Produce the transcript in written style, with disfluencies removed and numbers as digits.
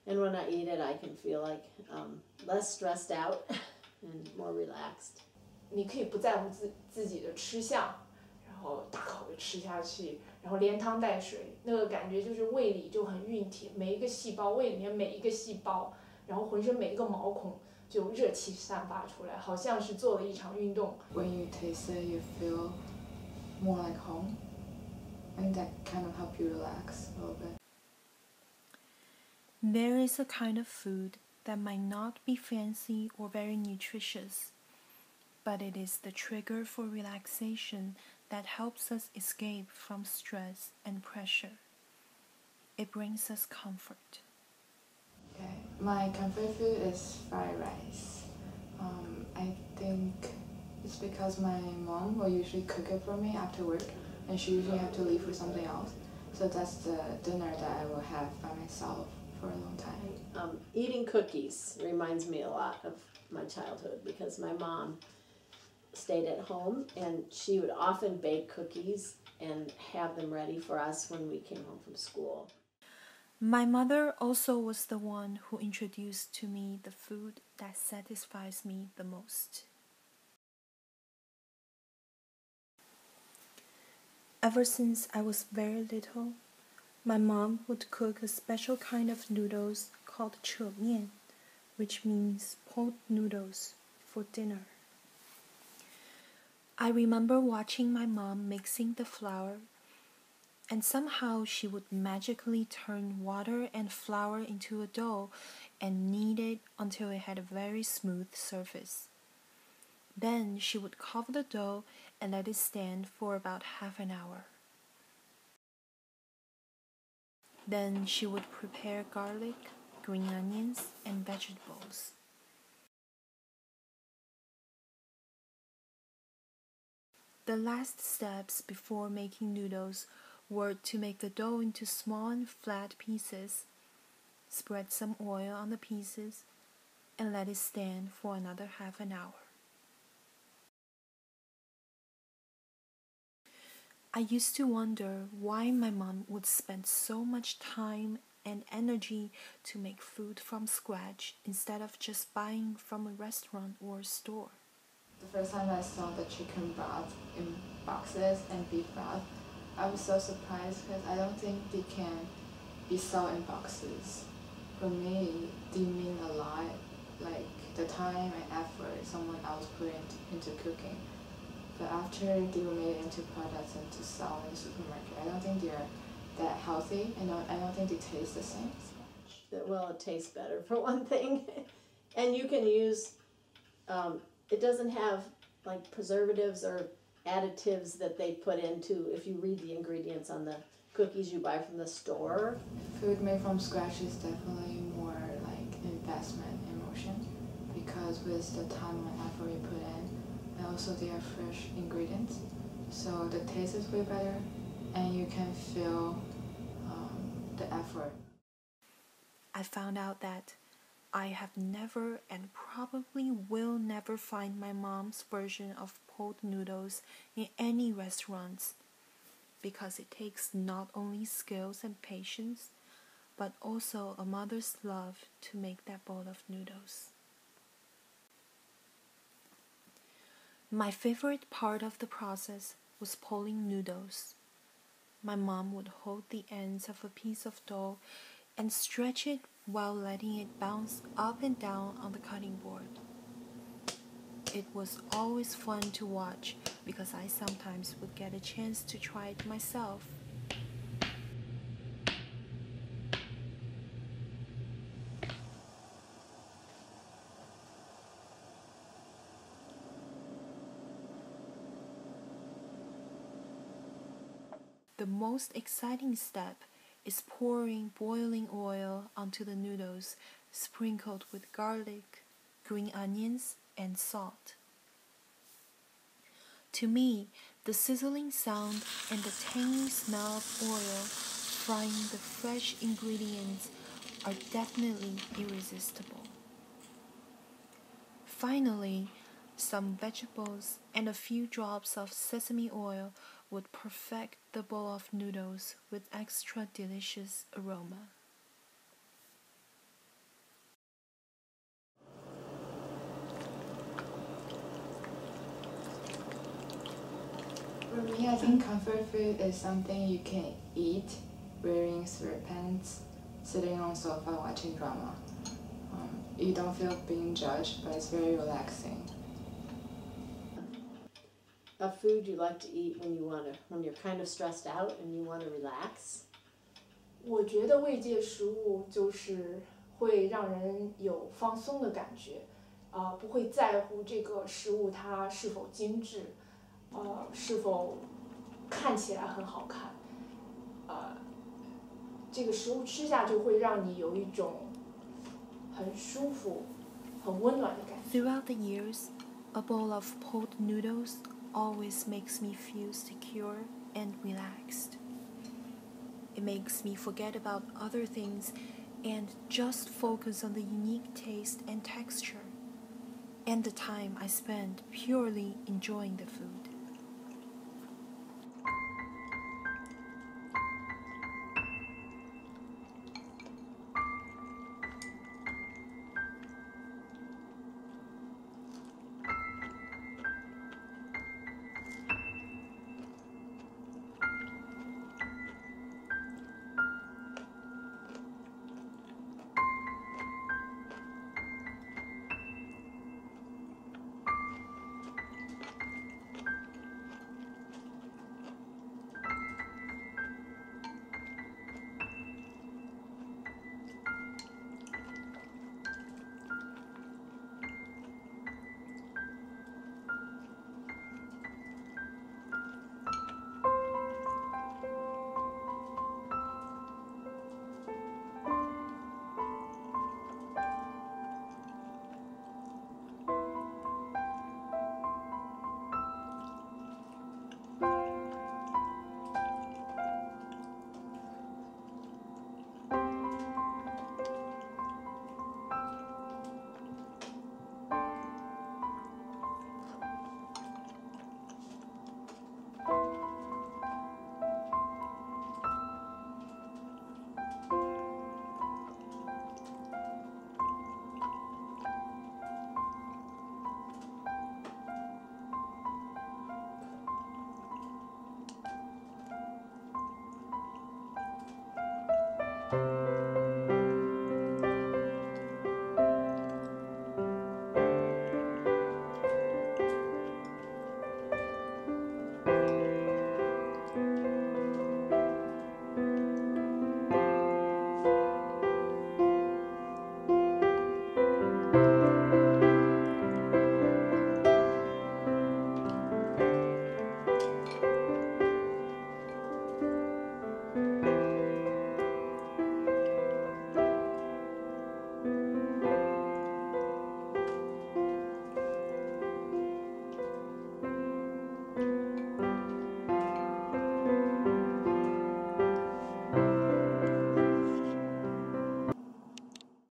And when I eat it, I can feel like less stressed out and more relaxed. 你可以不在乎自己的吃相，然后大口的吃下去，然后连汤带水，那个感觉就是胃里就很熨帖，每一个细胞，胃里面每一个细胞，然后浑身每一个毛孔就热气散发出来，好像是做了一场运动。When you taste it, you feel more like home, and that kind of help you relax a little bit. There is a kind of food that might not be fancy or very nutritious, but it is the trigger for relaxation that helps us escape from stress and pressure. It brings us comfort. Okay, my comfort food is fried rice. I think it's because my mom will usually cook it for me after work, and she usually have to leave for something else. So that's the dinner that I will have by myself for a long time. Eating cookies reminds me a lot of my childhood because my mom stayed at home and she would often bake cookies and have them ready for us when we came home from school. My mother also was the one who introduced to me the food that satisfies me the most. Ever since I was very little, my mom would cook a special kind of noodles called 扯面, which means pot noodles, for dinner. I remember watching my mom mixing the flour, and somehow she would magically turn water and flour into a dough and knead it until it had a very smooth surface. Then she would cover the dough and let it stand for about half an hour. Then she would prepare garlic, green onions, and vegetables. The last steps before making noodles were to make the dough into small and flat pieces, spread some oil on the pieces, and let it stand for another half an hour. I used to wonder why my mom would spend so much time and energy to make food from scratch instead of just buying from a restaurant or a store. The first time I saw the chicken broth in boxes and beef broth, I was so surprised because I don't think they can be sold in boxes. For me, they mean a lot, like the time and effort someone else put into cooking. But after they were made into products and to sell in the supermarket, I don't think they're that healthy, and I don't think they taste the same. Well, it tastes better for one thing. And you can use, it doesn't have like preservatives or additives that they put into, if you read the ingredients on the cookies you buy from the store. Food made from scratch is definitely more like investment emotion, because with the time and effort you put in, and also they are fresh ingredients, so the taste is way better and you can feel the effort. I found out that I have never and probably will never find my mom's version of pot noodles in any restaurants, because it takes not only skills and patience, but also a mother's love to make that bowl of noodles. My favorite part of the process was pulling noodles. My mom would hold the ends of a piece of dough and stretch it while letting it bounce up and down on the cutting board. It was always fun to watch because I sometimes would get a chance to try it myself. The most exciting step is pouring boiling oil onto the noodles sprinkled with garlic, green onions, and salt. To me, the sizzling sound and the tangy smell of oil frying the fresh ingredients are definitely irresistible. Finally, some vegetables and a few drops of sesame oil would perfect the bowl of noodles with extra delicious aroma. For me, I think comfort food is something you can eat wearing sweatpants, sitting on sofa watching drama. You don't feel being judged, but it's very relaxing. A food you like to eat when you're kind of stressed out and you want to relax? 我觉得慰藉食物就是会让人有放松的感觉，不会在乎这个食物它是否精致，是否看起来很好看，这个食物吃下就会让你有一种很舒服、很温暖的感觉。Throughout the years, a bowl of pulled noodles always makes me feel secure and relaxed. It makes me forget about other things and just focus on the unique taste and texture, and the time I spend purely enjoying the food.